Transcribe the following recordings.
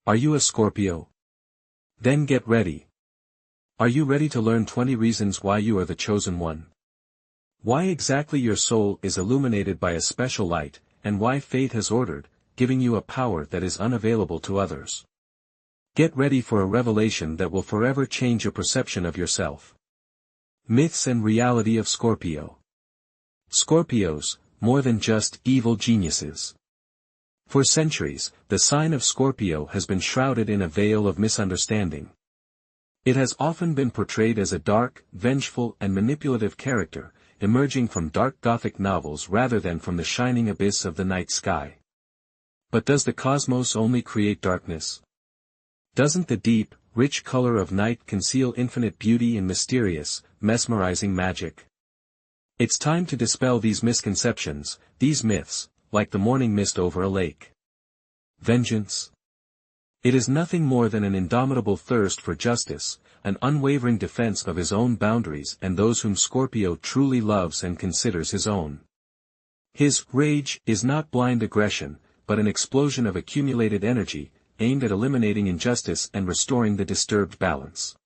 Are you a Scorpio? Then get ready. Are you ready to learn 20 reasons why you are the chosen one? Why exactly your soul is illuminated by a special light, and why fate has ordered, giving you a power that is unavailable to others. Get ready for a revelation that will forever change your perception of yourself. Myths and reality of Scorpio. Scorpios, more than just evil geniuses. For centuries, the sign of Scorpio has been shrouded in a veil of misunderstanding. It has often been portrayed as a dark, vengeful and manipulative character, emerging from dark Gothic novels rather than from the shining abyss of the night sky. But does the cosmos only create darkness? Doesn't the deep, rich color of night conceal infinite beauty and mysterious, mesmerizing magic? It's time to dispel these misconceptions, these myths, like the morning mist over a lake. Vengeance. It is nothing more than an indomitable thirst for justice, an unwavering defense of his own boundaries and those whom Scorpio truly loves and considers his own. His rage is not blind aggression, but an explosion of accumulated energy, aimed at eliminating injustice and restoring the disturbed balance.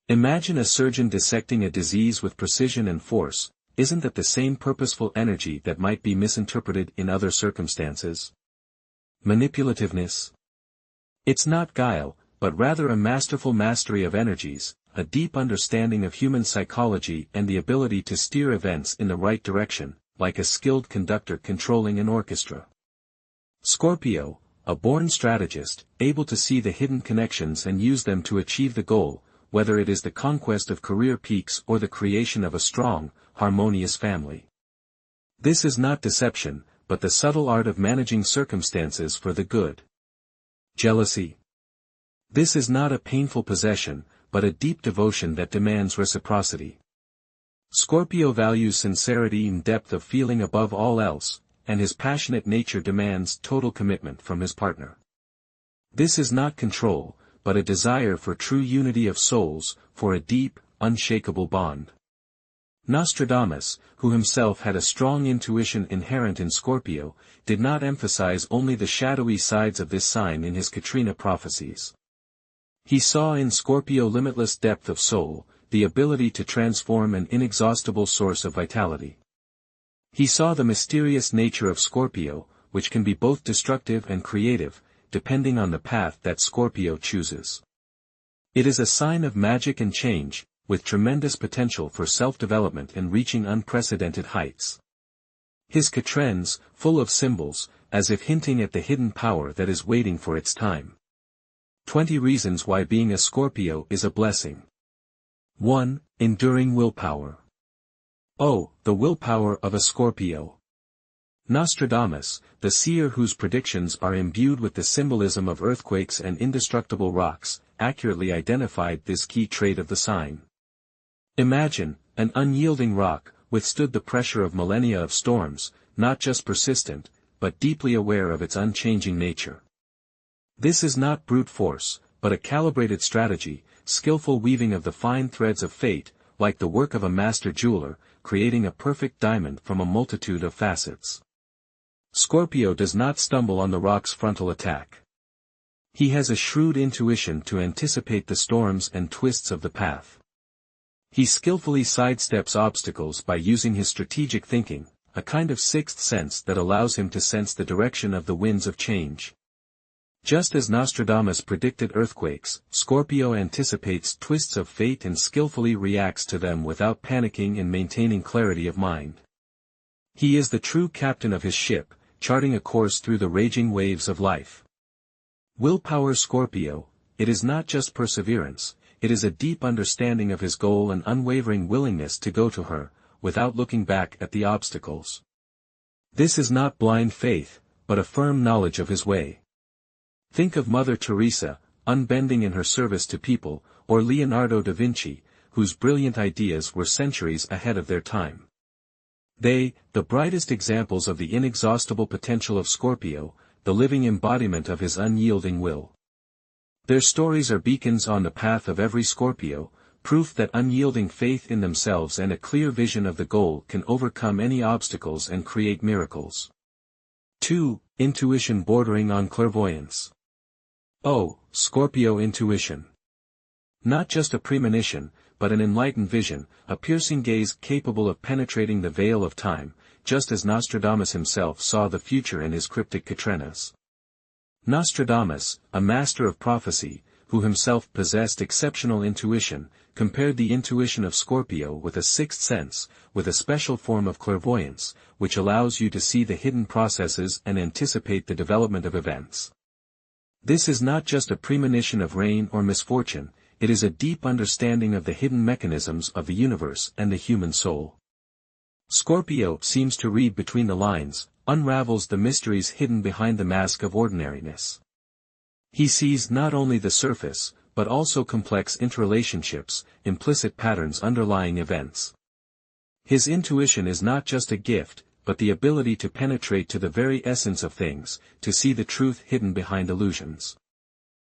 Imagine a surgeon dissecting a disease with precision and force. Isn't that the same purposeful energy that might be misinterpreted in other circumstances? Manipulativeness. It's not guile, but rather a masterful mastery of energies, a deep understanding of human psychology and the ability to steer events in the right direction, like a skilled conductor controlling an orchestra. Scorpio, a born strategist, able to see the hidden connections and use them to achieve the goal, whether it is the conquest of career peaks or the creation of a strong, harmonious family. This is not deception, but the subtle art of managing circumstances for the good. Jealousy. This is not a painful possession, but a deep devotion that demands reciprocity. Scorpio values sincerity and depth of feeling above all else, and his passionate nature demands total commitment from his partner. This is not control, but a desire for true unity of souls, for a deep, unshakable bond. Nostradamus, who himself had a strong intuition inherent in Scorpio, did not emphasize only the shadowy sides of this sign in his Katrina prophecies. He saw in Scorpio limitless depth of soul, the ability to transform an inexhaustible source of vitality. He saw the mysterious nature of Scorpio, which can be both destructive and creative, depending on the path that Scorpio chooses. It is a sign of magic and change, with tremendous potential for self-development and reaching unprecedented heights. His quatrains, full of symbols, as if hinting at the hidden power that is waiting for its time. 20 reasons why being a Scorpio is a blessing. 1. Enduring willpower. Oh, the willpower of a Scorpio. Nostradamus, the seer whose predictions are imbued with the symbolism of earthquakes and indestructible rocks, accurately identified this key trait of the sign. Imagine, an unyielding rock, withstood the pressure of millennia of storms, not just persistent, but deeply aware of its unchanging nature. This is not brute force, but a calibrated strategy, skillful weaving of the fine threads of fate, like the work of a master jeweler, creating a perfect diamond from a multitude of facets. Scorpio does not stumble on the rock's frontal attack. He has a shrewd intuition to anticipate the storms and twists of the path. He skillfully sidesteps obstacles by using his strategic thinking, a kind of sixth sense that allows him to sense the direction of the winds of change. Just as Nostradamus predicted earthquakes, Scorpio anticipates twists of fate and skillfully reacts to them without panicking and maintaining clarity of mind. He is the true captain of his ship, charting a course through the raging waves of life. Willpower. Scorpio, it is not just perseverance, it is a deep understanding of his goal and unwavering willingness to go to her, without looking back at the obstacles. This is not blind faith, but a firm knowledge of his way. Think of Mother Teresa, unbending in her service to people, or Leonardo da Vinci, whose brilliant ideas were centuries ahead of their time. They, the brightest examples of the inexhaustible potential of Scorpio, the living embodiment of his unyielding will. Their stories are beacons on the path of every Scorpio, proof that unyielding faith in themselves and a clear vision of the goal can overcome any obstacles and create miracles. 2. Intuition bordering on clairvoyance. Oh, Scorpio intuition. Not just a premonition, but an enlightened vision, a piercing gaze capable of penetrating the veil of time, just as Nostradamus himself saw the future in his cryptic quatrains. Nostradamus, a master of prophecy, who himself possessed exceptional intuition, compared the intuition of Scorpio with a sixth sense, with a special form of clairvoyance, which allows you to see the hidden processes and anticipate the development of events. This is not just a premonition of rain or misfortune, it is a deep understanding of the hidden mechanisms of the universe and the human soul. Scorpio seems to read between the lines, unravels the mysteries hidden behind the mask of ordinariness. He sees not only the surface, but also complex interrelationships, implicit patterns underlying events. His intuition is not just a gift, but the ability to penetrate to the very essence of things, to see the truth hidden behind illusions.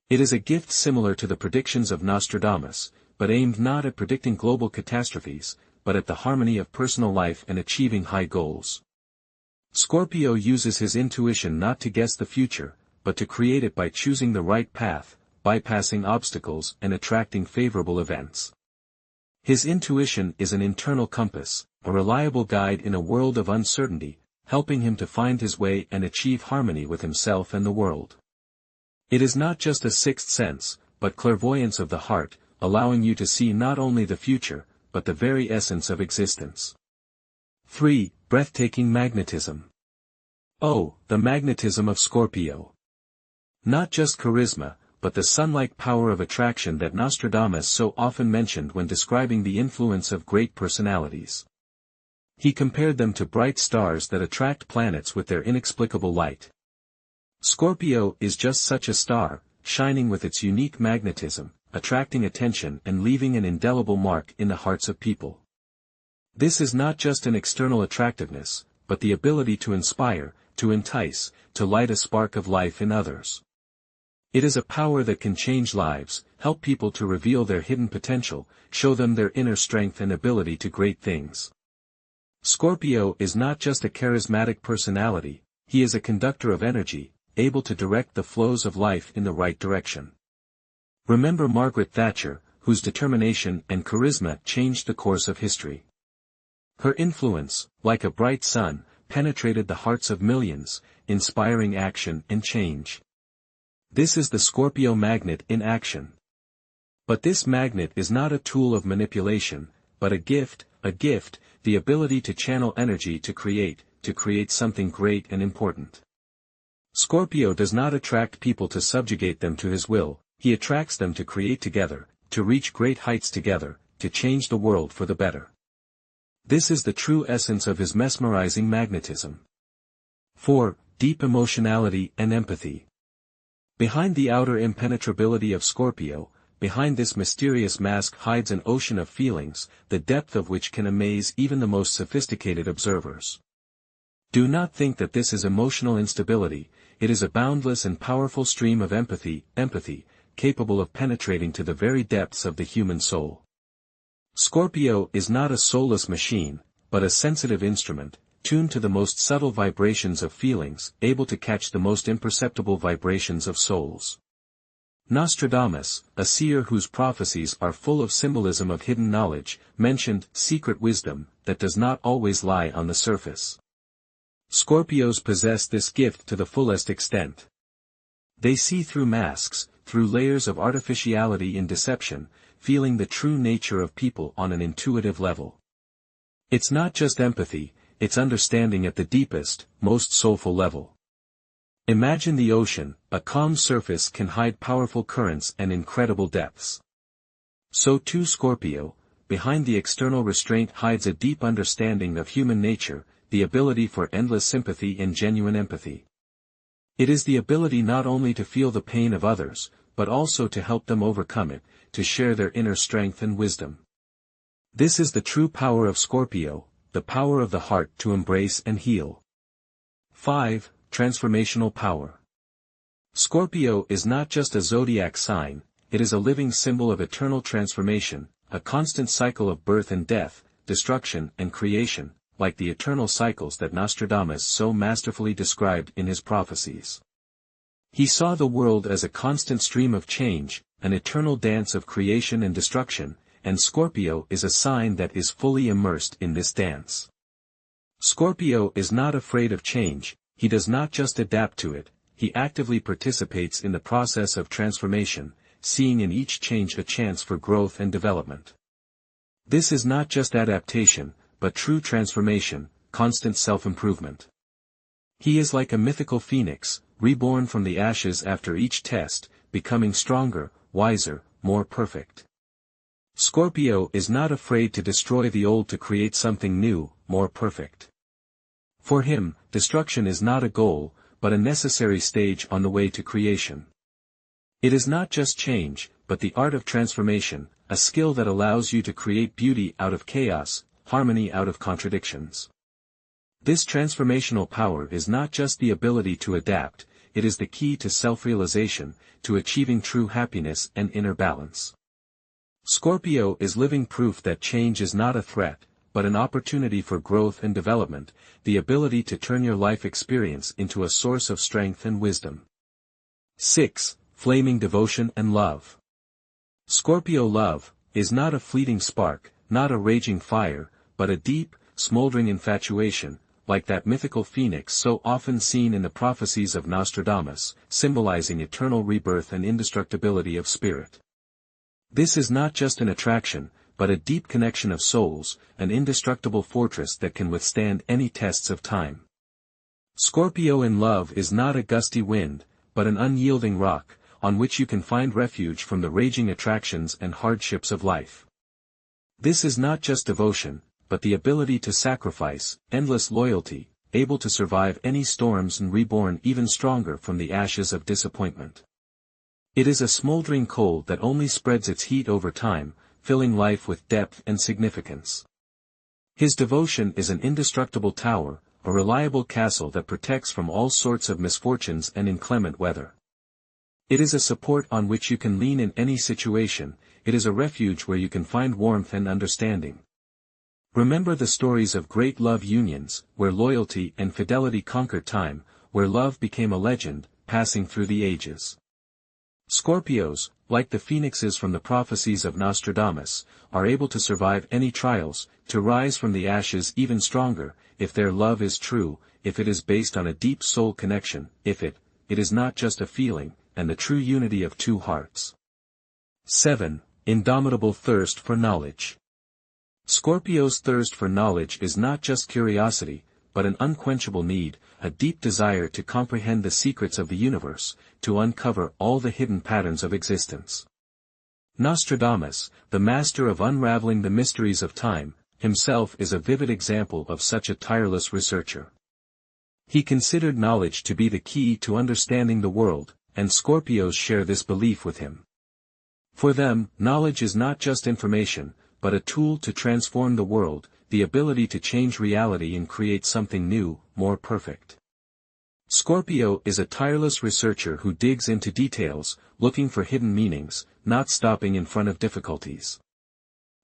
It is a gift similar to the predictions of Nostradamus, but aimed not at predicting global catastrophes, but at the harmony of personal life and achieving high goals. Scorpio uses his intuition not to guess the future, but to create it by choosing the right path, bypassing obstacles and attracting favorable events. His intuition is an internal compass, a reliable guide in a world of uncertainty, helping him to find his way and achieve harmony with himself and the world. It is not just a sixth sense, but clairvoyance of the heart, allowing you to see not only the future, but the very essence of existence. 3. Breathtaking magnetism. Oh, the magnetism of Scorpio. Not just charisma, but the sun-like power of attraction that Nostradamus so often mentioned when describing the influence of great personalities. He compared them to bright stars that attract planets with their inexplicable light. Scorpio is just such a star, shining with its unique magnetism, attracting attention and leaving an indelible mark in the hearts of people. This is not just an external attractiveness, but the ability to inspire, to entice, to light a spark of life in others. It is a power that can change lives, help people to reveal their hidden potential, show them their inner strength and ability to great things. Scorpio is not just a charismatic personality, he is a conductor of energy, able to direct the flows of life in the right direction. Remember Margaret Thatcher, whose determination and charisma changed the course of history. Her influence, like a bright sun, penetrated the hearts of millions, inspiring action and change. This is the Scorpio magnet in action. But this magnet is not a tool of manipulation, but a gift, the ability to channel energy to create something great and important. Scorpio does not attract people to subjugate them to his will, he attracts them to create together, to reach great heights together, to change the world for the better. This is the true essence of his mesmerizing magnetism. 4. Deep emotionality and empathy. Behind the outer impenetrability of Scorpio, behind this mysterious mask hides an ocean of feelings, the depth of which can amaze even the most sophisticated observers. Do not think that this is emotional instability, it is a boundless and powerful stream of empathy, capable of penetrating to the very depths of the human soul. Scorpio is not a soulless machine, but a sensitive instrument, tuned to the most subtle vibrations of feelings, able to catch the most imperceptible vibrations of souls. Nostradamus, a seer whose prophecies are full of symbolism of hidden knowledge, mentioned secret wisdom that does not always lie on the surface. Scorpios possess this gift to the fullest extent. They see through masks, through layers of artificiality in deception, feeling the true nature of people on an intuitive level. It's not just empathy, it's understanding at the deepest, most soulful level. Imagine the ocean, a calm surface can hide powerful currents and incredible depths. So too Scorpio, behind the external restraint hides a deep understanding of human nature, the ability for endless sympathy and genuine empathy. It is the ability not only to feel the pain of others, but also to help them overcome it, to share their inner strength and wisdom. This is the true power of Scorpio, the power of the heart to embrace and heal. 5. Transformational power. Scorpio is not just a zodiac sign, it is a living symbol of eternal transformation, a constant cycle of birth and death, destruction and creation, like the eternal cycles that Nostradamus so masterfully described in his prophecies. He saw the world as a constant stream of change, an eternal dance of creation and destruction, and Scorpio is a sign that is fully immersed in this dance. Scorpio is not afraid of change, he does not just adapt to it, he actively participates in the process of transformation, seeing in each change a chance for growth and development. This is not just adaptation, but true transformation, constant self-improvement. He is like a mythical phoenix, reborn from the ashes after each test, becoming stronger, wiser, more perfect. Scorpio is not afraid to destroy the old to create something new, more perfect. For him, destruction is not a goal, but a necessary stage on the way to creation. It is not just change, but the art of transformation, a skill that allows you to create beauty out of chaos, harmony out of contradictions. This transformational power is not just the ability to adapt, it is the key to self-realization, to achieving true happiness and inner balance. Scorpio is living proof that change is not a threat, but an opportunity for growth and development, the ability to turn your life experience into a source of strength and wisdom. 6. Flaming devotion and love. Scorpio love is not a fleeting spark, not a raging fire, but a deep, smoldering infatuation, like that mythical phoenix so often seen in the prophecies of Nostradamus, symbolizing eternal rebirth and indestructibility of spirit. This is not just an attraction, but a deep connection of souls, an indestructible fortress that can withstand any tests of time. Scorpio in love is not a gusty wind, but an unyielding rock, on which you can find refuge from the raging attractions and hardships of life. This is not just devotion, but the ability to sacrifice, endless loyalty, able to survive any storms and reborn even stronger from the ashes of disappointment. It is a smoldering coal that only spreads its heat over time, filling life with depth and significance. His devotion is an indestructible tower, a reliable castle that protects from all sorts of misfortunes and inclement weather. It is a support on which you can lean in any situation, it is a refuge where you can find warmth and understanding. Remember the stories of great love unions, where loyalty and fidelity conquered time, where love became a legend, passing through the ages. Scorpios, like the phoenixes from the prophecies of Nostradamus, are able to survive any trials, to rise from the ashes even stronger, if their love is true, if it is based on a deep soul connection, if it is not just a feeling, and the true unity of two hearts. 7. Indomitable thirst for knowledge. Scorpio's thirst for knowledge is not just curiosity, but an unquenchable need, a deep desire to comprehend the secrets of the universe, to uncover all the hidden patterns of existence. Nostradamus, the master of unraveling the mysteries of time, himself is a vivid example of such a tireless researcher. He considered knowledge to be the key to understanding the world, and Scorpios share this belief with him. For them, knowledge is not just information, but a tool to transform the world, the ability to change reality and create something new, more perfect. Scorpio is a tireless researcher who digs into details, looking for hidden meanings, not stopping in front of difficulties.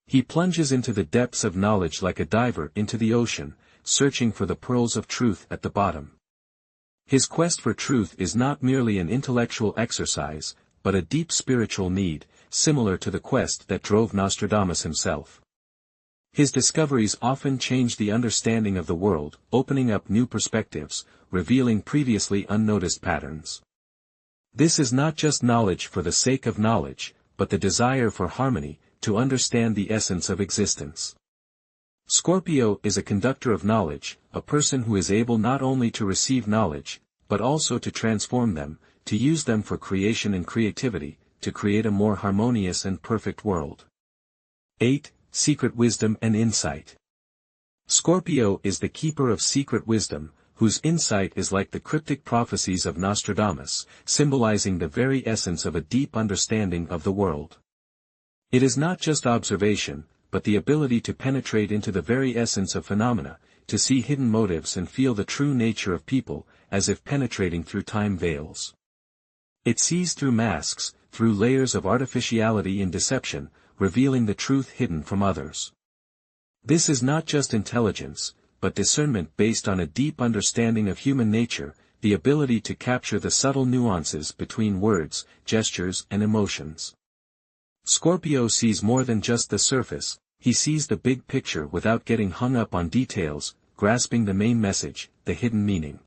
He plunges into the depths of knowledge like a diver into the ocean, searching for the pearls of truth at the bottom. His quest for truth is not merely an intellectual exercise, but a deep spiritual need, similar to the quest that drove Nostradamus himself. His discoveries often change the understanding of the world, opening up new perspectives, revealing previously unnoticed patterns. This is not just knowledge for the sake of knowledge, but the desire for harmony, to understand the essence of existence. Scorpio is a conductor of knowledge, a person who is able not only to receive knowledge, but also to transform them, to use them for creation and creativity, to create a more harmonious and perfect world. 8. Secret wisdom and insight. Scorpio is the keeper of secret wisdom, whose insight is like the cryptic prophecies of Nostradamus, symbolizing the very essence of a deep understanding of the world. It is not just observation, but the ability to penetrate into the very essence of phenomena, to see hidden motives and feel the true nature of people, as if penetrating through time veils. It sees through masks, through layers of artificiality and deception, revealing the truth hidden from others. This is not just intelligence, but discernment based on a deep understanding of human nature, the ability to capture the subtle nuances between words, gestures, and emotions. Scorpio sees more than just the surface, he sees the big picture without getting hung up on details, grasping the main message, the hidden meaning.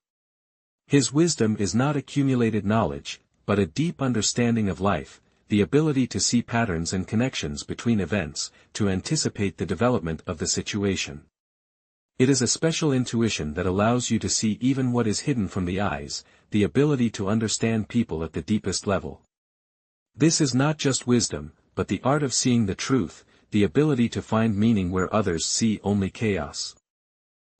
His wisdom is not accumulated knowledge, but a deep understanding of life, the ability to see patterns and connections between events, to anticipate the development of the situation. It is a special intuition that allows you to see even what is hidden from the eyes, the ability to understand people at the deepest level. This is not just wisdom, but the art of seeing the truth, the ability to find meaning where others see only chaos.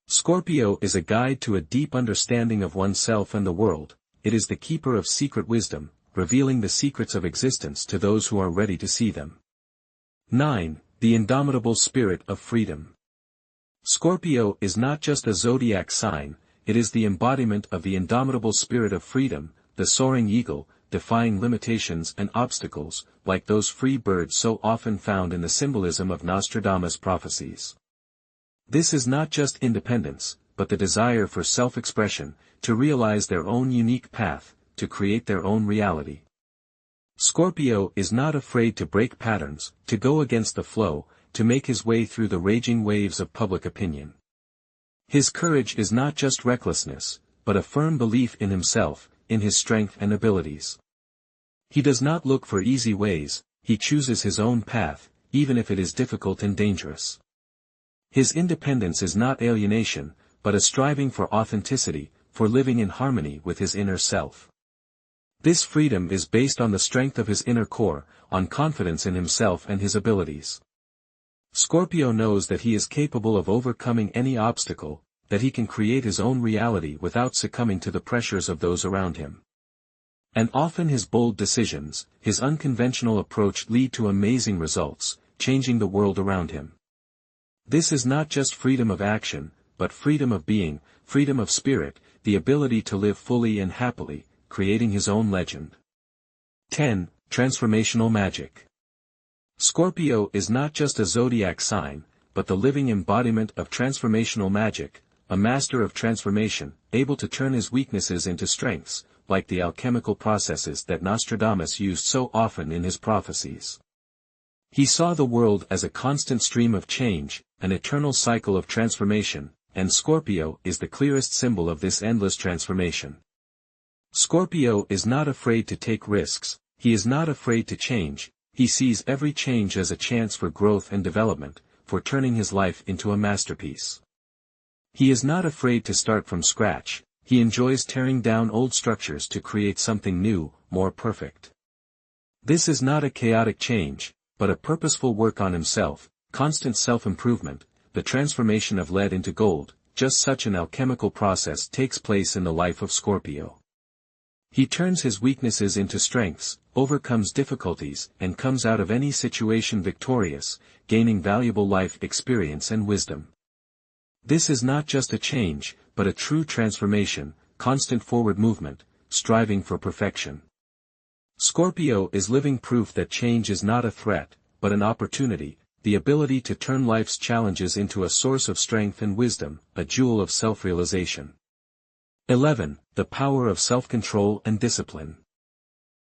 Scorpio is a guide to a deep understanding of oneself and the world. It is the keeper of secret wisdom, revealing the secrets of existence to those who are ready to see them. 9. The indomitable spirit of freedom. Scorpio is not just a zodiac sign, it is the embodiment of the indomitable spirit of freedom, the soaring eagle, defying limitations and obstacles, like those free birds so often found in the symbolism of Nostradamus' prophecies. This is not just independence, but the desire for self-expression, to realize their own unique path, to create their own reality. Scorpio is not afraid to break patterns, to go against the flow, to make his way through the raging waves of public opinion. His courage is not just recklessness, but a firm belief in himself, in his strength and abilities. He does not look for easy ways, he chooses his own path, even if it is difficult and dangerous. His independence is not alienation, but a striving for authenticity, for living in harmony with his inner self. This freedom is based on the strength of his inner core, on confidence in himself and his abilities. Scorpio knows that he is capable of overcoming any obstacle, that he can create his own reality without succumbing to the pressures of those around him. And often his bold decisions, his unconventional approach lead to amazing results, changing the world around him. This is not just freedom of action, but freedom of being, freedom of spirit, the ability to live fully and happily, creating his own legend. 10. Transformational magic. Scorpio is not just a zodiac sign, but the living embodiment of transformational magic, a master of transformation, able to turn his weaknesses into strengths, like the alchemical processes that Nostradamus used so often in his prophecies. He saw the world as a constant stream of change, an eternal cycle of transformation, and Scorpio is the clearest symbol of this endless transformation. Scorpio is not afraid to take risks, he is not afraid to change, he sees every change as a chance for growth and development, for turning his life into a masterpiece. He is not afraid to start from scratch, he enjoys tearing down old structures to create something new, more perfect. This is not a chaotic change, but a purposeful work on himself, constant self-improvement, the transformation of lead into gold. Just such an alchemical process takes place in the life of Scorpio. He turns his weaknesses into strengths, overcomes difficulties, and comes out of any situation victorious, gaining valuable life experience and wisdom. This is not just a change, but a true transformation, constant forward movement, striving for perfection. Scorpio is living proof that change is not a threat, but an opportunity, the ability to turn life's challenges into a source of strength and wisdom, a jewel of self-realization. 11. The power of self-control and discipline.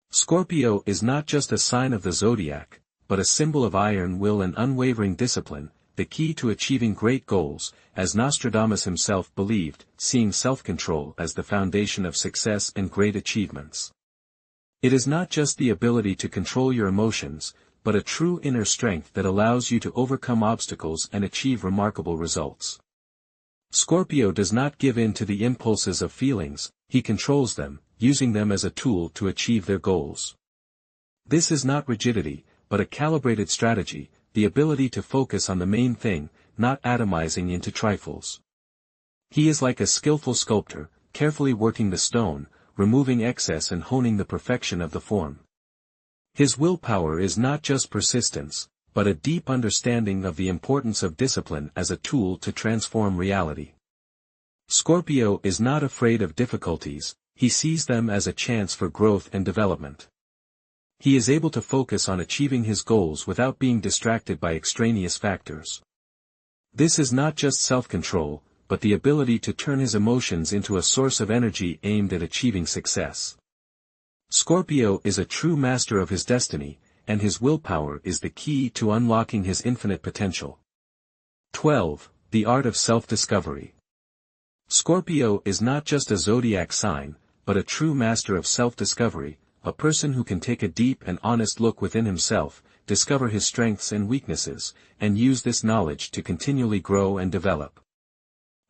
Scorpio is not just a sign of the zodiac, but a symbol of iron will and unwavering discipline, the key to achieving great goals, as Nostradamus himself believed, seeing self-control as the foundation of success and great achievements. It is not just the ability to control your emotions, but a true inner strength that allows you to overcome obstacles and achieve remarkable results. Scorpio does not give in to the impulses of feelings, he controls them, using them as a tool to achieve their goals. This is not rigidity, but a calibrated strategy, the ability to focus on the main thing, not atomizing into trifles. He is like a skillful sculptor, carefully working the stone, removing excess and honing the perfection of the form. His willpower is not just persistence, but a deep understanding of the importance of discipline as a tool to transform reality. Scorpio is not afraid of difficulties, he sees them as a chance for growth and development. He is able to focus on achieving his goals without being distracted by extraneous factors. This is not just self-control, but the ability to turn his emotions into a source of energy aimed at achieving success. Scorpio is a true master of his destiny, and his willpower is the key to unlocking his infinite potential. 12. The art of self-discovery. Scorpio is not just a zodiac sign, but a true master of self-discovery, a person who can take a deep and honest look within himself, discover his strengths and weaknesses, and use this knowledge to continually grow and develop.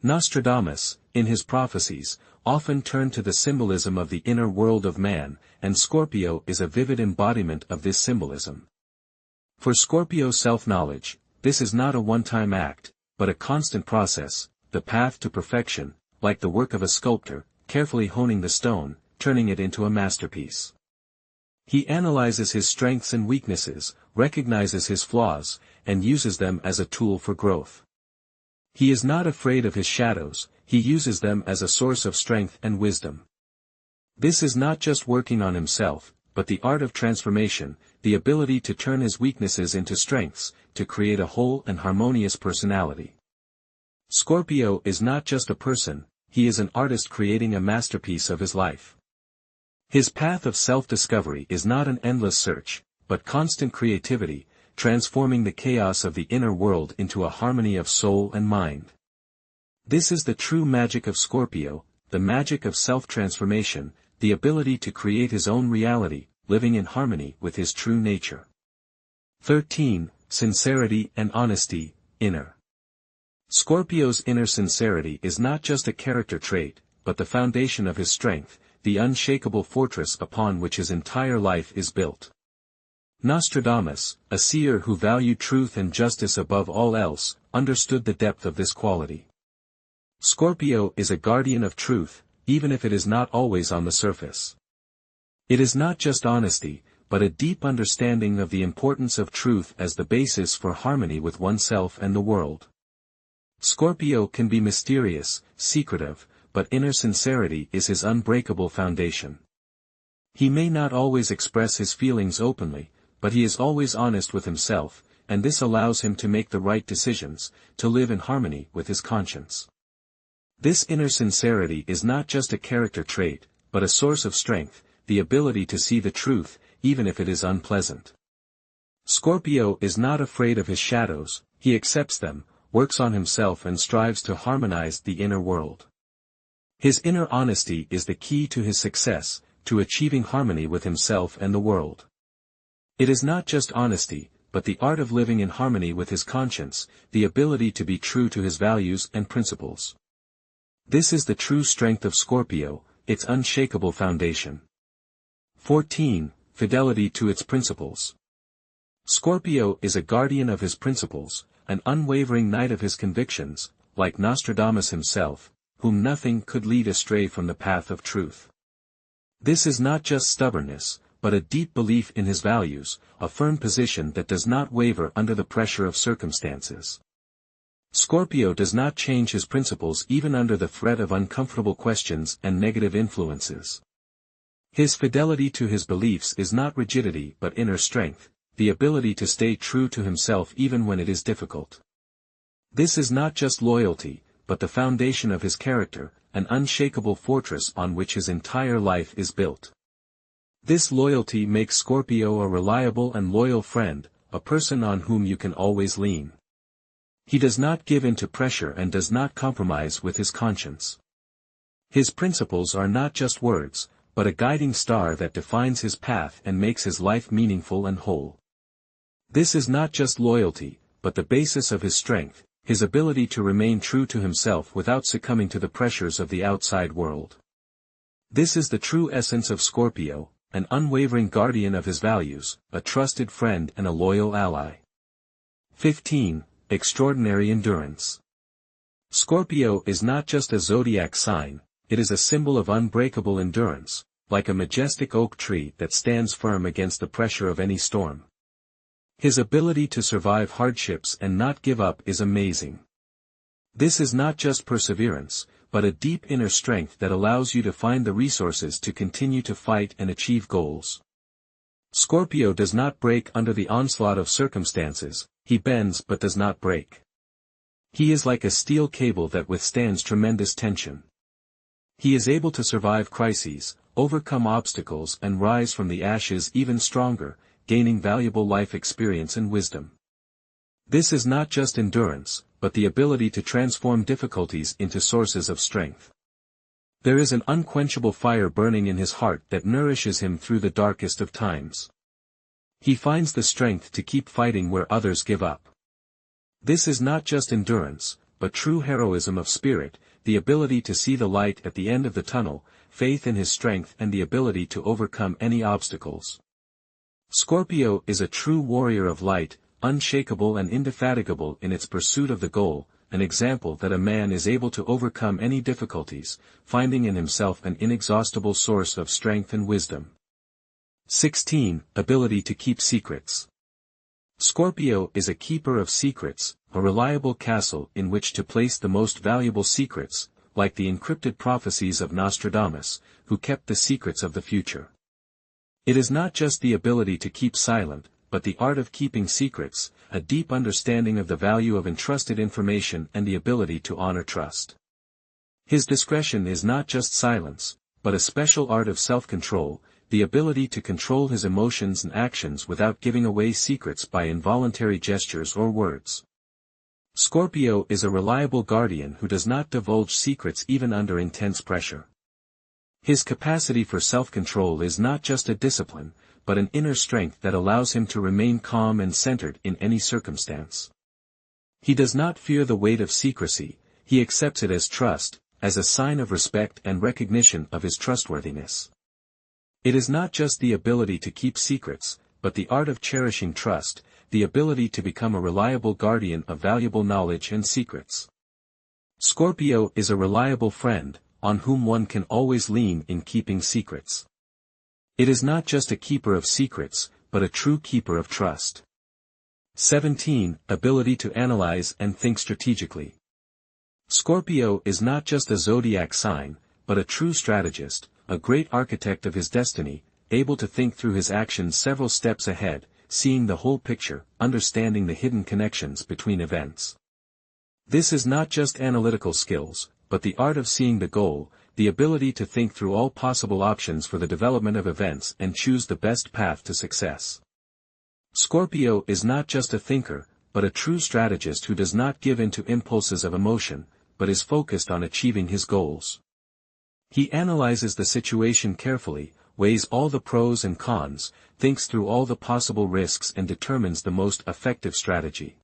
Nostradamus, in his prophecies, often turned to the symbolism of the inner world of man, and Scorpio is a vivid embodiment of this symbolism. For Scorpio self-knowledge, this is not a one-time act, but a constant process, the path to perfection, like the work of a sculptor, carefully honing the stone, turning it into a masterpiece. He analyzes his strengths and weaknesses, recognizes his flaws, and uses them as a tool for growth. He is not afraid of his shadows, he uses them as a source of strength and wisdom. This is not just working on himself, but the art of transformation, the ability to turn his weaknesses into strengths, to create a whole and harmonious personality. Scorpio is not just a person, he is an artist creating a masterpiece of his life. His path of self-discovery is not an endless search, but constant creativity, transforming the chaos of the inner world into a harmony of soul and mind. This is the true magic of Scorpio, the magic of self-transformation, the ability to create his own reality, living in harmony with his true nature. 13. Sincerity and honesty, inner. Scorpio's inner sincerity is not just a character trait, but the foundation of his strength, the unshakable fortress upon which his entire life is built. Nostradamus, a seer who valued truth and justice above all else, understood the depth of this quality. Scorpio is a guardian of truth, even if it is not always on the surface. It is not just honesty, but a deep understanding of the importance of truth as the basis for harmony with oneself and the world. Scorpio can be mysterious, secretive, but inner sincerity is his unbreakable foundation. He may not always express his feelings openly, but he is always honest with himself, and this allows him to make the right decisions, to live in harmony with his conscience. This inner sincerity is not just a character trait, but a source of strength, the ability to see the truth, even if it is unpleasant. Scorpio is not afraid of his shadows, he accepts them, works on himself and strives to harmonize the inner world. His inner honesty is the key to his success, to achieving harmony with himself and the world. It is not just honesty, but the art of living in harmony with his conscience, the ability to be true to his values and principles. This is the true strength of Scorpio, its unshakable foundation. 14. Fidelity to its principles. Scorpio is a guardian of his principles, an unwavering knight of his convictions, like Nostradamus himself, whom nothing could lead astray from the path of truth. This is not just stubbornness, but a deep belief in his values, a firm position that does not waver under the pressure of circumstances. Scorpio does not change his principles even under the threat of uncomfortable questions and negative influences. His fidelity to his beliefs is not rigidity but inner strength, the ability to stay true to himself even when it is difficult. This is not just loyalty, but the foundation of his character, an unshakable fortress on which his entire life is built. This loyalty makes Scorpio a reliable and loyal friend, a person on whom you can always lean. He does not give in to pressure and does not compromise with his conscience. His principles are not just words, but a guiding star that defines his path and makes his life meaningful and whole. This is not just loyalty, but the basis of his strength, his ability to remain true to himself without succumbing to the pressures of the outside world. This is the true essence of Scorpio, an unwavering guardian of his values, a trusted friend and a loyal ally. 15. Extraordinary endurance. Scorpio is not just a zodiac sign, it is a symbol of unbreakable endurance, like a majestic oak tree that stands firm against the pressure of any storm. His ability to survive hardships and not give up is amazing. This is not just perseverance, but a deep inner strength that allows you to find the resources to continue to fight and achieve goals. Scorpio does not break under the onslaught of circumstances, he bends but does not break. He is like a steel cable that withstands tremendous tension. He is able to survive crises, overcome obstacles and rise from the ashes even stronger, gaining valuable life experience and wisdom. This is not just endurance, but the ability to transform difficulties into sources of strength. There is an unquenchable fire burning in his heart that nourishes him through the darkest of times. He finds the strength to keep fighting where others give up. This is not just endurance, but true heroism of spirit, the ability to see the light at the end of the tunnel, faith in his strength and the ability to overcome any obstacles. Scorpio is a true warrior of light, unshakable and indefatigable in its pursuit of the goal, an example that a man is able to overcome any difficulties, finding in himself an inexhaustible source of strength and wisdom. 16. Ability to keep secrets. Scorpio is a keeper of secrets, a reliable castle in which to place the most valuable secrets, like the encrypted prophecies of Nostradamus, who kept the secrets of the future. It is not just the ability to keep silent, but the art of keeping secrets, a deep understanding of the value of entrusted information and the ability to honor trust. His discretion is not just silence, but a special art of self-control, the ability to control his emotions and actions without giving away secrets by involuntary gestures or words. Scorpio is a reliable guardian who does not divulge secrets even under intense pressure. His capacity for self-control is not just a discipline, but an inner strength that allows him to remain calm and centered in any circumstance. He does not fear the weight of secrecy, he accepts it as trust, as a sign of respect and recognition of his trustworthiness. It is not just the ability to keep secrets, but the art of cherishing trust, the ability to become a reliable guardian of valuable knowledge and secrets. Scorpio is a reliable friend, on whom one can always lean in keeping secrets. It is not just a keeper of secrets, but a true keeper of trust. 17. Ability to analyze and think strategically. Scorpio is not just a zodiac sign, but a true strategist, a great architect of his destiny, able to think through his actions several steps ahead, seeing the whole picture, understanding the hidden connections between events. This is not just analytical skills, but the art of seeing the goal, the ability to think through all possible options for the development of events and choose the best path to success. Scorpio is not just a thinker, but a true strategist who does not give in to impulses of emotion, but is focused on achieving his goals. He analyzes the situation carefully, weighs all the pros and cons, thinks through all the possible risks and determines the most effective strategy.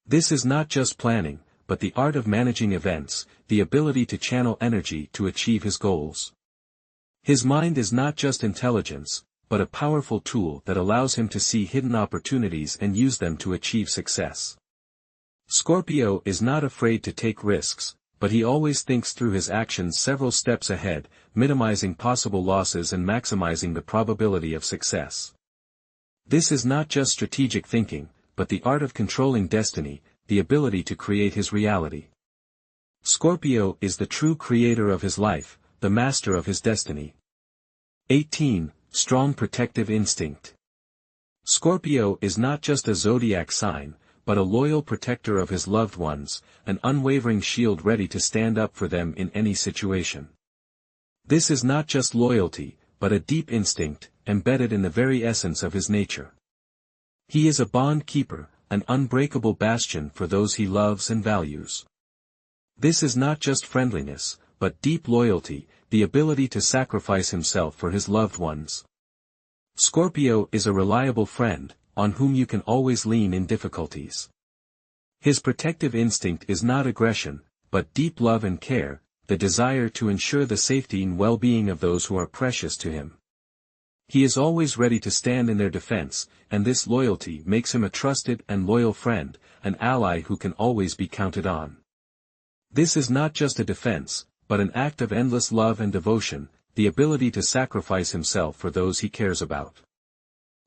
This is not just planning, but the art of managing events, the ability to channel energy to achieve his goals. His mind is not just intelligence, but a powerful tool that allows him to see hidden opportunities and use them to achieve success. Scorpio is not afraid to take risks, but he always thinks through his actions several steps ahead, minimizing possible losses and maximizing the probability of success. This is not just strategic thinking, but the art of controlling destiny, the ability to create his reality. Scorpio is the true creator of his life, the master of his destiny. 18. Strong protective instinct. Scorpio is not just a zodiac sign, but a loyal protector of his loved ones, an unwavering shield ready to stand up for them in any situation. This is not just loyalty, but a deep instinct, embedded in the very essence of his nature. He is a bond keeper, an unbreakable bastion for those he loves and values. This is not just friendliness, but deep loyalty, the ability to sacrifice himself for his loved ones. Scorpio is a reliable friend, on whom you can always lean in difficulties. His protective instinct is not aggression, but deep love and care, the desire to ensure the safety and well-being of those who are precious to him. He is always ready to stand in their defense, and this loyalty makes him a trusted and loyal friend, an ally who can always be counted on. This is not just a defense, but an act of endless love and devotion, the ability to sacrifice himself for those he cares about.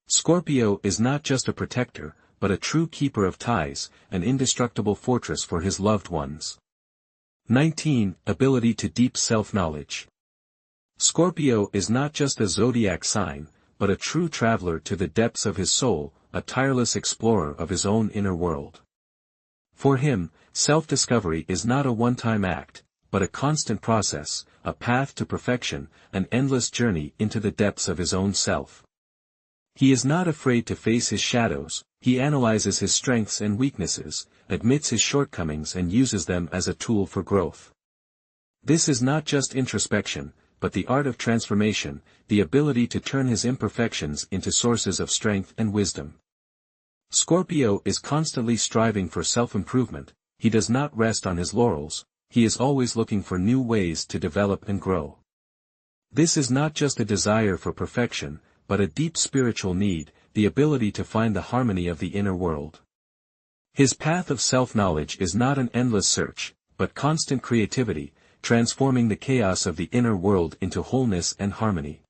Scorpio is not just a protector, but a true keeper of ties, an indestructible fortress for his loved ones. 19. Ability to deep self-knowledge. Scorpio is not just a zodiac sign, but a true traveler to the depths of his soul, a tireless explorer of his own inner world. For him, self-discovery is not a one-time act, but a constant process, a path to perfection, an endless journey into the depths of his own self. He is not afraid to face his shadows, he analyzes his strengths and weaknesses, admits his shortcomings and uses them as a tool for growth. This is not just introspection, but the art of transformation, the ability to turn his imperfections into sources of strength and wisdom. Scorpio is constantly striving for self-improvement, he does not rest on his laurels, he is always looking for new ways to develop and grow. This is not just a desire for perfection, but a deep spiritual need, the ability to find the harmony of the inner world. His path of self-knowledge is not an endless search, but constant creativity, transforming the chaos of the inner world into wholeness and harmony.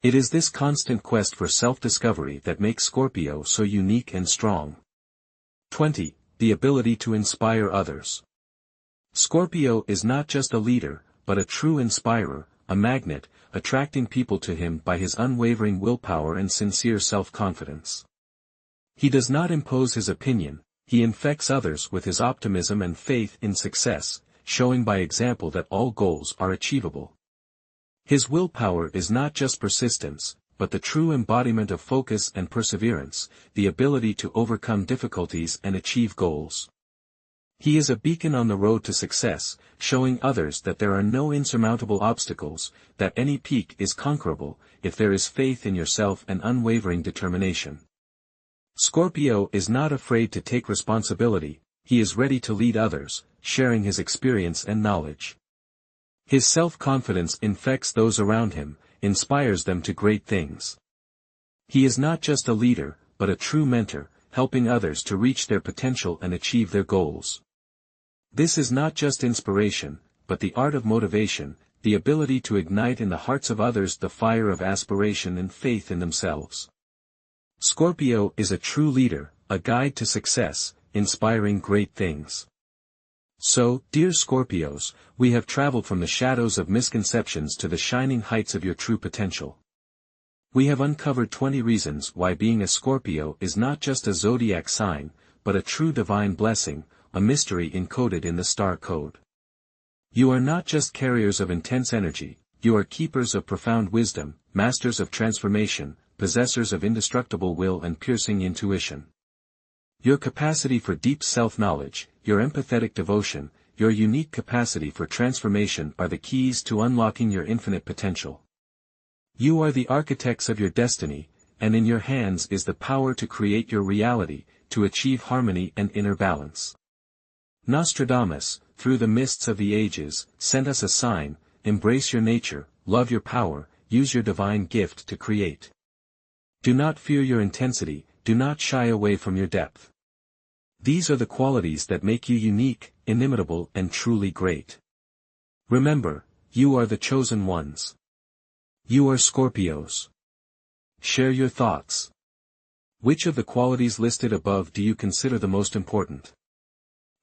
It is this constant quest for self-discovery that makes Scorpio so unique and strong. 20. The ability to inspire others. Scorpio is not just a leader, but a true inspirer, a magnet, attracting people to him by his unwavering willpower and sincere self-confidence. He does not impose his opinion, he infects others with his optimism and faith in success, showing by example that all goals are achievable. His willpower is not just persistence, but the true embodiment of focus and perseverance, the ability to overcome difficulties and achieve goals. He is a beacon on the road to success, showing others that there are no insurmountable obstacles, that any peak is conquerable, if there is faith in yourself and unwavering determination. Scorpio is not afraid to take responsibility, he is ready to lead others, sharing his experience and knowledge. His self-confidence infects those around him, inspires them to great things. He is not just a leader, but a true mentor, helping others to reach their potential and achieve their goals. This is not just inspiration, but the art of motivation, the ability to ignite in the hearts of others the fire of aspiration and faith in themselves. Scorpio is a true leader, a guide to success, inspiring great things. So, dear Scorpios, we have traveled from the shadows of misconceptions to the shining heights of your true potential. We have uncovered 20 reasons why being a Scorpio is not just a zodiac sign, but a true divine blessing, a mystery encoded in the star code. You are not just carriers of intense energy, you are keepers of profound wisdom, masters of transformation, possessors of indestructible will and piercing intuition. Your capacity for deep self-knowledge, your empathetic devotion, your unique capacity for transformation are the keys to unlocking your infinite potential. You are the architects of your destiny, and in your hands is the power to create your reality, to achieve harmony and inner balance. Nostradamus, through the mists of the ages, sent us a sign: embrace your nature, love your power, use your divine gift to create. Do not fear your intensity, do not shy away from your depth. These are the qualities that make you unique, inimitable and truly great. Remember, you are the chosen ones. You are Scorpios. Share your thoughts. Which of the qualities listed above do you consider the most important?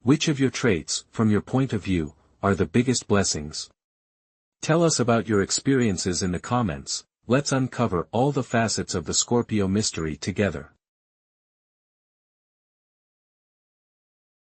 Which of your traits, from your point of view, are the biggest blessings? Tell us about your experiences in the comments. Let's uncover all the facets of the Scorpio mystery together.